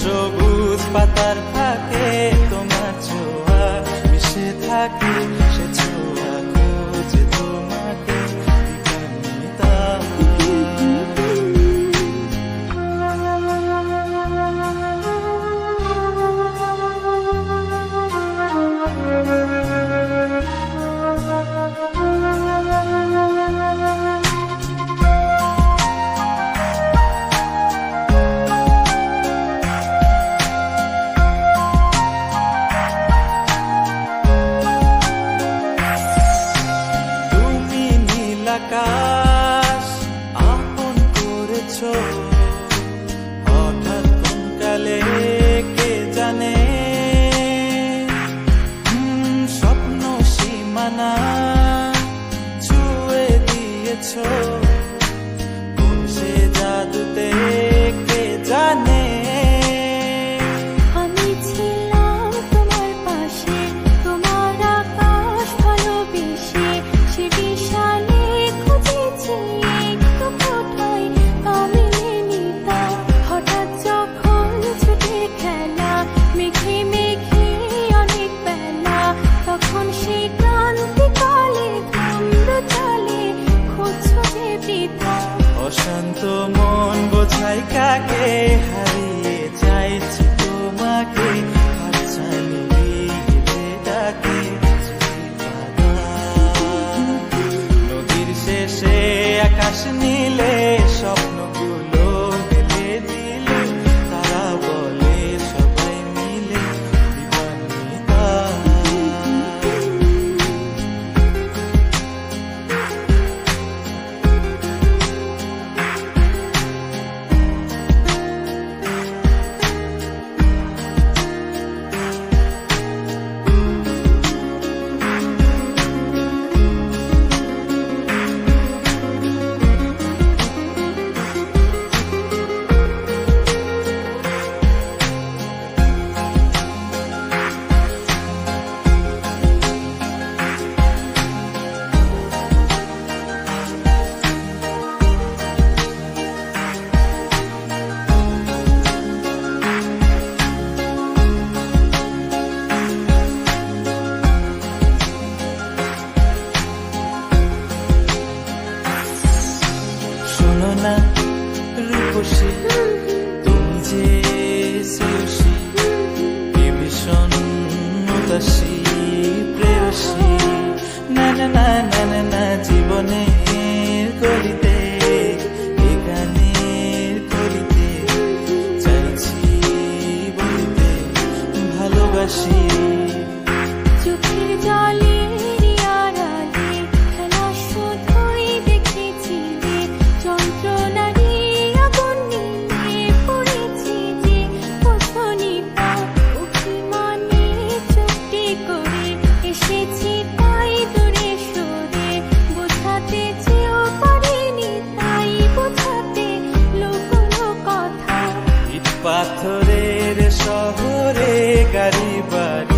সবুজ পাতার ফাঁকে তোমার ছোঁয়া মিশে থাকে, সে ছোঁয়া খুঁজে তোমাকে আকাশ আপন করেছ, হঠাৎ কোন কালে কে জানে, স্বপ্ন সীমানা ছুঁয়ে দিয়েছ, কোন সে জাদুতে কে জানে। অশান্ত মন বোঝাই কাকে, হারিয়ে চাইছি তোমাকে, ডাকে নদীর শেষে আকাশ নীলে স্বপ্নগুলো মেলে দিল, তারা বলে সবাই মিলে দিবানিতা। শোনো না রূপসী, তুমি যে শ্রেয়সী, এ ভীষণ উদাসী প্রেয়সী, না না না না না না, জীবনের গলিতে এ গানের করিতে চাইছি বলিতে ভালোবাসি। চোখের জলে পাথরের শহরে গাড়ি বাড়ি